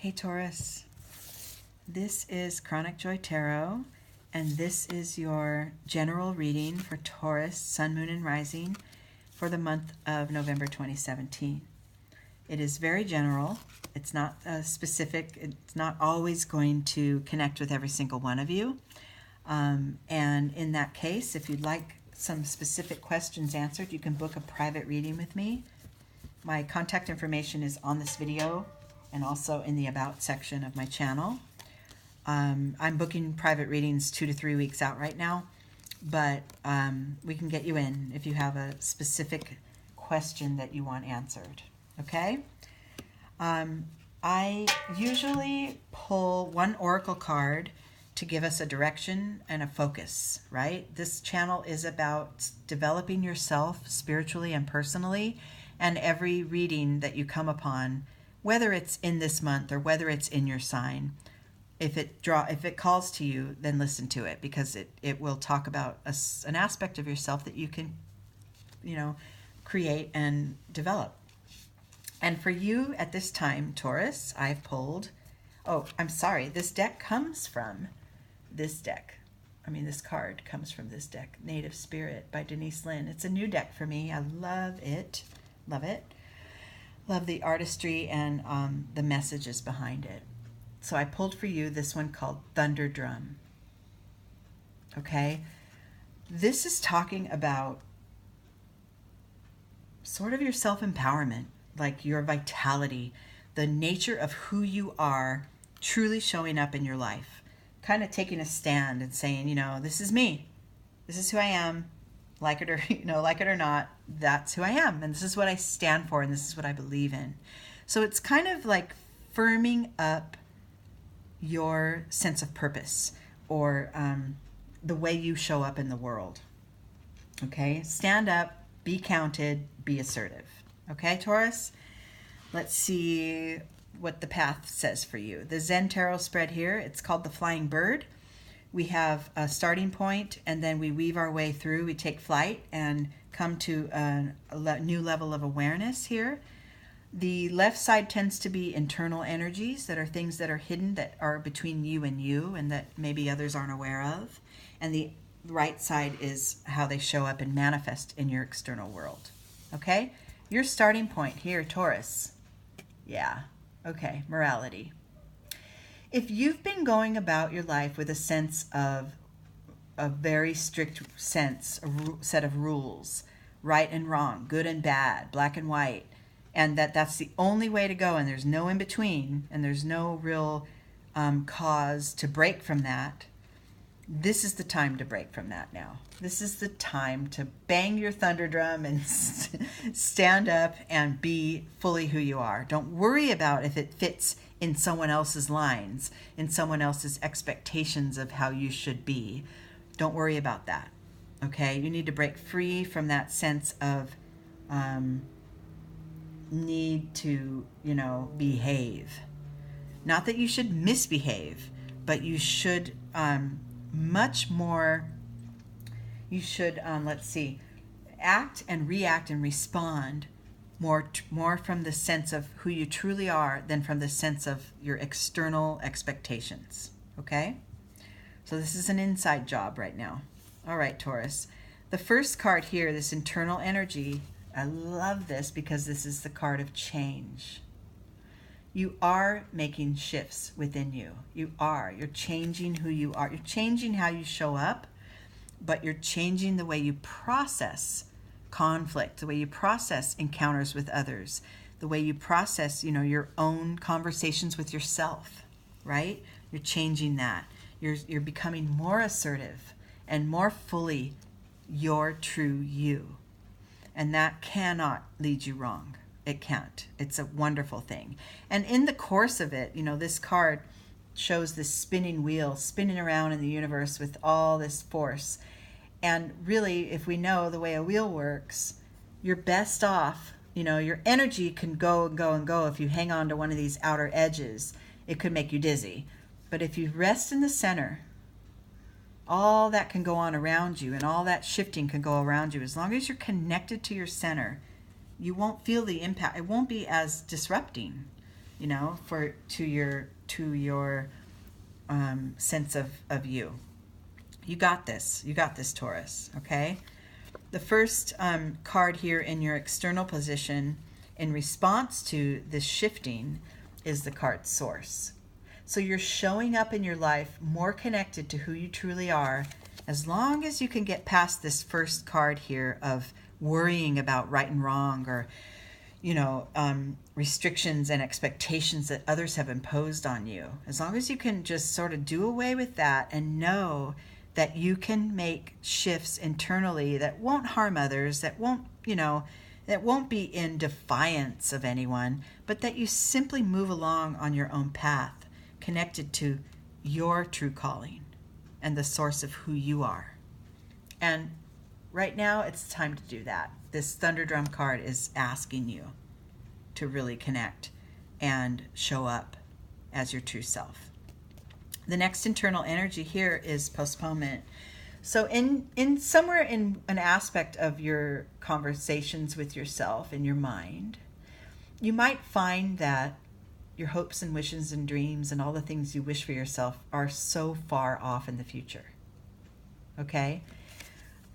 Hey Taurus, this is Chronic Joy Tarot, and this is your general reading for Taurus, Sun, Moon, and Rising for the month of November 2017. It is very general. It's not specific. It's not always going to connect with every single one of you. And in that case, if you'd like some specific questions answered, you can book a private reading with me. My contact information is on this video and also in the About section of my channel. I'm booking private readings 2 to 3 weeks out right now, but we can get you in if you have a specific question that you want answered, okay? I usually pull one oracle card to give us a direction and a focus, right? This channel is about developing yourself spiritually and personally, and every reading that you come upon, whether it's in this month or whether it's in your sign, if it calls to you, then listen to it, because it will talk about an aspect of yourself that you can, create and develop. And for you at this time, Taurus, I've pulled, this deck comes from this deck. This card comes from this deck, Native Spirit by Denise Lynn. It's a new deck for me. I love it. Love it. Love the artistry and the messages behind it. So I pulled for you this one called Thunder Drum. Okay? This is talking about sort of your self-empowerment, like your vitality, the nature of who you are truly showing up in your life. Kind of taking a stand and saying, this is me. This is who I am. Like it or not, that's who I am. And this is what I stand for, and this is what I believe in. So it's kind of like firming up your sense of purpose, or the way you show up in the world. Okay? Stand up, be counted, be assertive. Okay, Taurus? Let's see what the path says for you. The Zen Tarot spread here, it's called the Flying Bird. We have a starting point, and then we weave our way through. We take flight and come to a new level of awareness here. The left side tends to be internal energies that are things that are hidden, that are between you and that maybe others aren't aware of. And the right side is how they show up and manifest in your external world. Okay? Your starting point here, Taurus. Yeah. Okay, morality. If you've been going about your life with a sense of a very strict set of rules, right and wrong, good and bad, black and white, and that's the only way to go, and there's no in between, and there's no real cause to break from that, this is the time to break from that now. This is the time to bang your thunder drum and stand up and be fully who you are. Don't worry about if it fits in someone else's lines, in someone else's expectations of how you should be. Don't worry about that, okay? You need to break free from that sense of need to, behave. Not that you should misbehave, but you should act and react and respond more from the sense of who you truly are than from the sense of your external expectations, okay? So this is an inside job right now. All right, Taurus. The first card here, this internal energy, I love this because this is the card of change. You are making shifts within you. You're changing who you are. You're changing how you show up, but you're changing the way you process conflict, the way you process encounters with others, the way you process, your own conversations with yourself, right? You're changing that. You're becoming more assertive and more fully your true you. And that cannot lead you wrong. It can't. It's a wonderful thing. And in the course of it, this card shows this spinning wheel spinning around in the universe with all this force. And really, if we know the way a wheel works, you're best off, your energy can go and go and go. If you hang on to one of these outer edges, it could make you dizzy. But if you rest in the center, all that can go on around you, and all that shifting can go around you. As long as you're connected to your center, you won't feel the impact. It won't be as disrupting. you know, to your sense of you. You got this. You got this, Taurus. Okay. The first card here in your external position in response to this shifting is the card Source. So you're showing up in your life more connected to who you truly are, as long as you can get past this first card here of worrying about right and wrong, or restrictions and expectations that others have imposed on you. As long as you can just sort of do away with that and know that you can make shifts internally that won't harm others, that won't be in defiance of anyone, but that you simply move along on your own path, connected to your true calling and the source of who you are. And right now, it's time to do that. This Thunderdrum card is asking you to really connect and show up as your true self. The next internal energy here is postponement. So in somewhere in an aspect of your conversations with yourself in your mind, you might find that your hopes and wishes and dreams and all the things you wish for yourself are so far off in the future. Okay?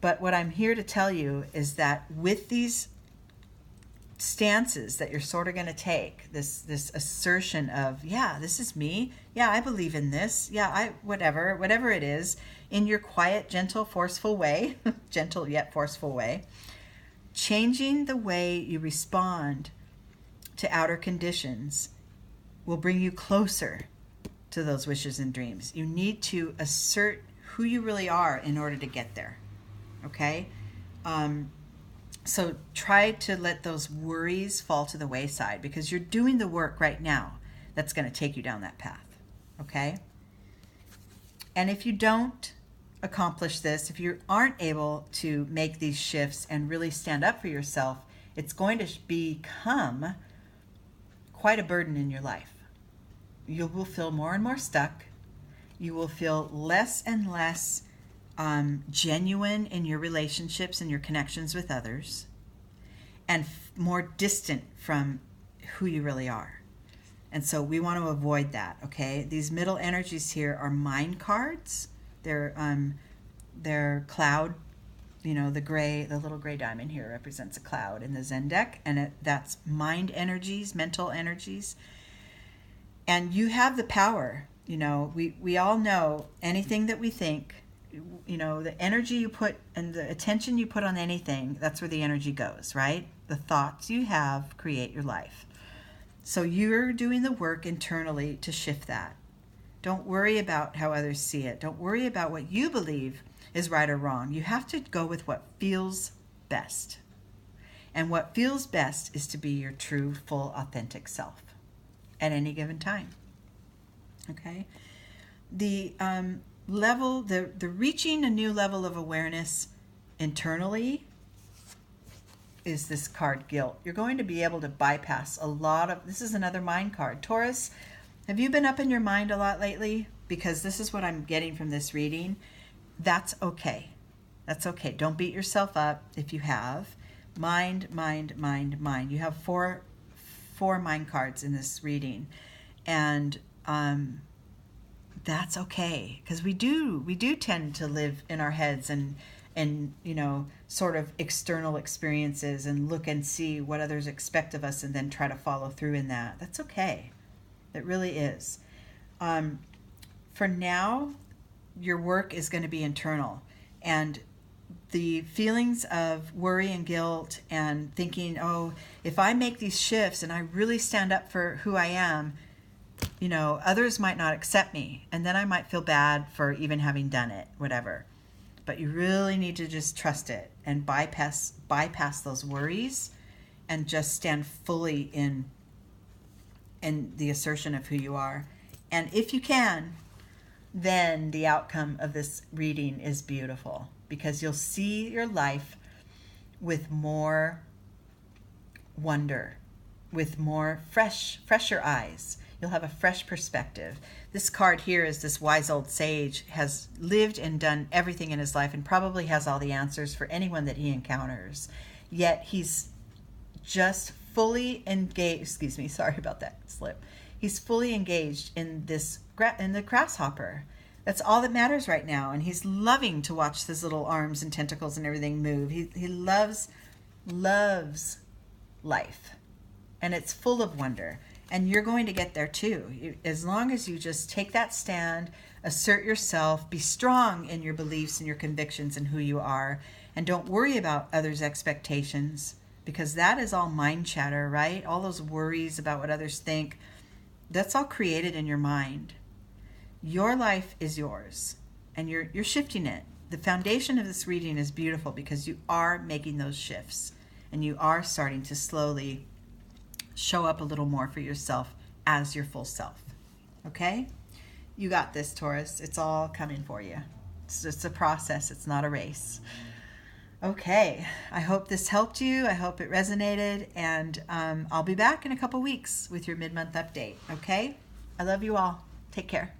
But what I'm here to tell you is that with these stances that you're sort of going to take, this assertion of, yeah, this is me. Yeah, I believe in this. Yeah, whatever it is, in your quiet, gentle, forceful way, gentle yet forceful way, changing the way you respond to outer conditions will bring you closer to those wishes and dreams. You need to assert who you really are in order to get there. Okay? So try to let those worries fall to the wayside, because you're doing the work right now that's going to take you down that path. Okay? And if you don't accomplish this, if you aren't able to make these shifts and really stand up for yourself, it's going to become quite a burden in your life. You will feel more and more stuck. You will feel less and less genuine in your relationships and your connections with others, and more distant from who you really are. And so we want to avoid that, okay? These middle energies here are mind cards. They're cloud, the little gray diamond here represents a cloud in the Zen deck, and that's mind energies, mental energies. And you have the power, we all know anything that we think, the energy you put and the attention you put on anything, that's where the energy goes, right? The thoughts you have create your life. So you're doing the work internally to shift that. Don't worry about how others see it. Don't worry about what you believe is right or wrong. You have to go with what feels best. And what feels best is to be your true, full, authentic self at any given time. Okay? The reaching a new level of awareness internally is this card, Guilt. You're going to be able to bypass a lot of, this is another mind card. Taurus, have you been up in your mind a lot lately? Because this is what I'm getting from this reading. That's okay. That's okay. Don't beat yourself up if you have. Mind. You have four mind cards in this reading. And that's okay, because we do tend to live in our heads and sort of external experiences and look and see what others expect of us and then try to follow through in that. That's okay. It really is. For now, your work is going to be internal, and the feelings of worry and guilt and thinking, oh, if I make these shifts and I really stand up for who I am, others might not accept me, and then I might feel bad for even having done it, whatever. But you really need to just trust it and bypass those worries and just stand fully in the assertion of who you are. And if you can, then the outcome of this reading is beautiful, because you'll see your life with more wonder, with more fresher eyes. You'll have a fresh perspective. This card here is this wise old sage, has lived and done everything in his life and probably has all the answers for anyone that he encounters. Yet he's just fully engaged, sorry about that slip. He's fully engaged in in the grasshopper. That's all that matters right now. And he's loving to watch his little arms and tentacles and everything move. He loves life. And it's full of wonder. And you're going to get there too. As long as you just take that stand, assert yourself, be strong in your beliefs and your convictions and who you are, and don't worry about others' expectations, because that is all mind chatter, right? All those worries about what others think, that's all created in your mind. Your life is yours, and you're shifting it. The foundation of this reading is beautiful because you are making those shifts, and you are starting to slowly show up a little more for yourself as your full self. Okay? You got this, Taurus. It's all coming for you. It's just a process. It's not a race. Okay. I hope this helped you. I hope it resonated. And I'll be back in a couple weeks with your mid-month update. Okay? I love you all. Take care.